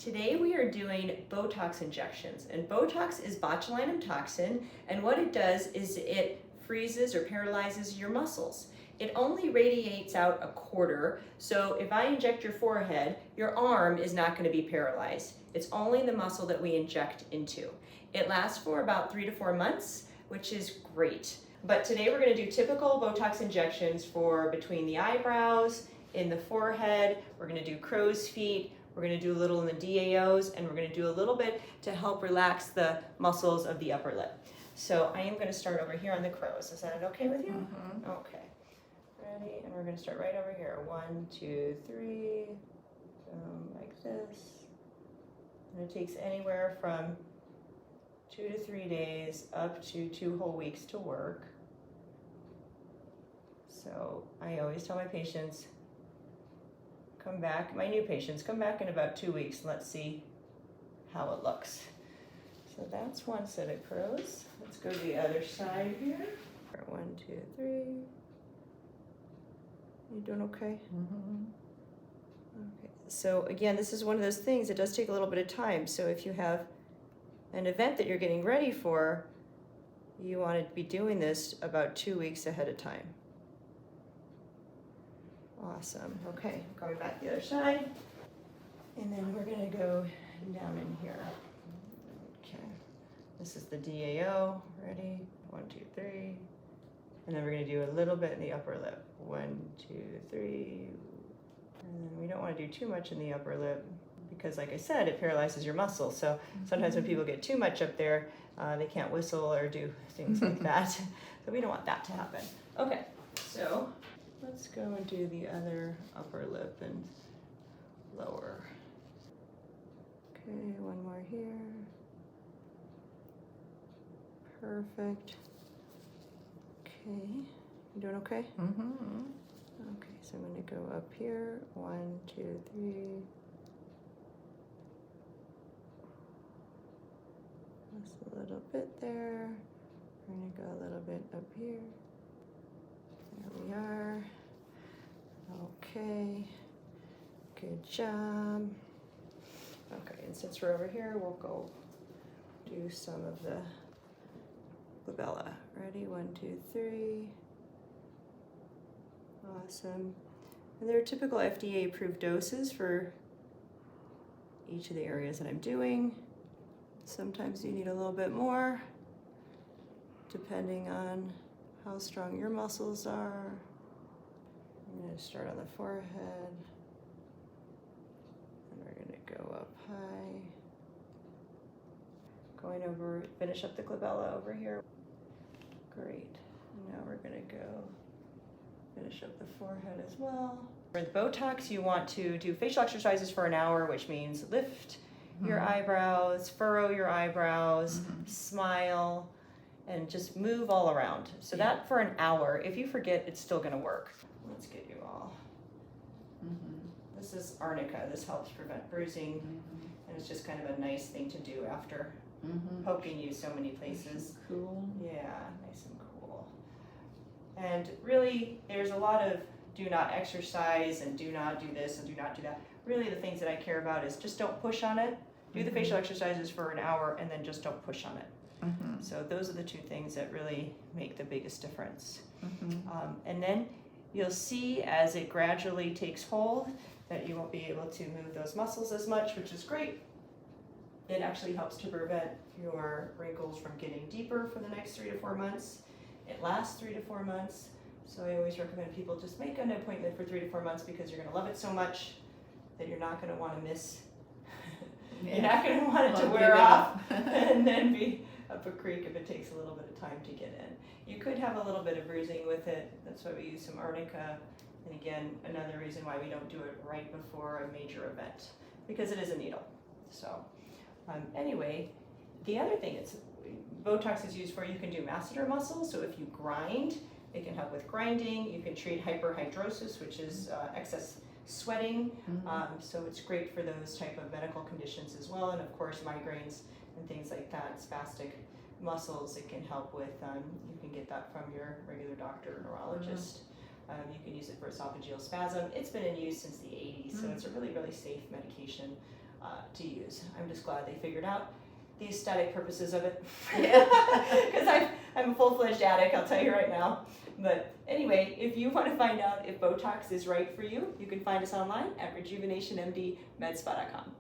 Today we are doing Botox injections, and Botox is botulinum toxin, and what it does is it freezes or paralyzes your muscles. It only radiates out a quarter, so if I inject your forehead, your arm is not going to be paralyzed. It's only the muscle that we inject into. It lasts for about 3 to 4 months, which is great. But today we're going to do typical Botox injections for between the eyebrows, in the forehead. We're going to do crow's feet. We're going to do a little in the DAOs, and we're going to do a little bit to help relax the muscles of the upper lip. So I am going to start over here on the crows. Is that okay with you? Mm-hmm. Okay. Ready? And we're going to start right over here. 1, 2, 3. Like this. And it takes anywhere from 2 to 3 days up to 2 whole weeks to work. So I always tell my patients, come back, my new patients, come back in about 2 weeks and let's see how it looks. So that's one set of crows. Let's go to the other side here. 1, 2, 3. You doing okay? Mm-hmm. Okay. So again, this is one of those things, it does take a little bit of time. So if you have an event that you're getting ready for, you want to be doing this about 2 weeks ahead of time. Awesome. Okay, going back the other side. And then we're going to go down in here. Okay. This is the DAO. Ready? 1, 2, 3. And then we're going to do a little bit in the upper lip. 1, 2, 3. And then we don't want to do too much in the upper lip because, like I said, it paralyzes your muscles. So sometimes when people get too much up there, they can't whistle or do things like that. So we don't want that to happen. Okay, so let's go and do the other upper lip and lower. Okay, one more here. Perfect. Okay, you doing okay? Mm-hmm. Okay, so I'm going to go up here. 1, 2, 3. Just a little bit there. We're going to go a little bit up here. There we are. Okay. Good job. Okay, and since we're over here, we'll go do some of the glabella. Ready? 1, 2, 3. Awesome. And there are typical FDA approved doses for each of the areas that I'm doing. Sometimes you need a little bit more, depending on how strong your muscles are. I'm going to start on the forehead, and we're going to go up high. Going over, finish up the glabella over here. Great. Now we're going to go finish up the forehead as well. For the Botox, you want to do facial exercises for an hour, which means lift your eyebrows, furrow your eyebrows, smile, and just move all around. So that for an hour. If you forget, it's still going to work. Let's get you all. This is arnica. This helps prevent bruising, and it's just kind of a nice thing to do after poking you so many places. Cool. Yeah, nice and cool. And really, there's a lot of do not exercise and do not do this and do not do that. Really, the things that I care about is just don't push on it. Do the facial exercises for an hour and then just don't push on it. So those are the 2 things that really make the biggest difference. And then you'll see as it gradually takes hold that you won't be able to move those muscles as much, which is great. It actually helps to prevent your wrinkles from getting deeper for the next 3 to 4 months. It lasts 3 to 4 months. So I always recommend people just make an appointment for 3 to 4 months because you're going to love it so much that you're not going to want to miss. You're not going to want it to wear off and then be up a creek if it takes a little bit of time to get in. You could have a little bit of bruising with it. That's why we use some arnica. And again, another reason why we don't do it right before a major event, because it is a needle. So anyway, the other thing it's Botox is used for, you can do masseter muscles. So if you grind, it can help with grinding. You can treat hyperhidrosis, which is excess sweating. So it's great for those type of medical conditions as well. And of course, migraines and things like that, spastic muscles, it can help with. You can get that from your regular doctor or neurologist. You can use it for esophageal spasm. It's been in use since the 80s, so it's a really, really safe medication. to use. I'm just glad they figured out the aesthetic purposes of it. Yeah. Because I'm a full-fledged addict, I'll tell you right now. But anyway, if you want to find out if Botox is right for you, you can find us online at RejuvenationMDMedspa.com.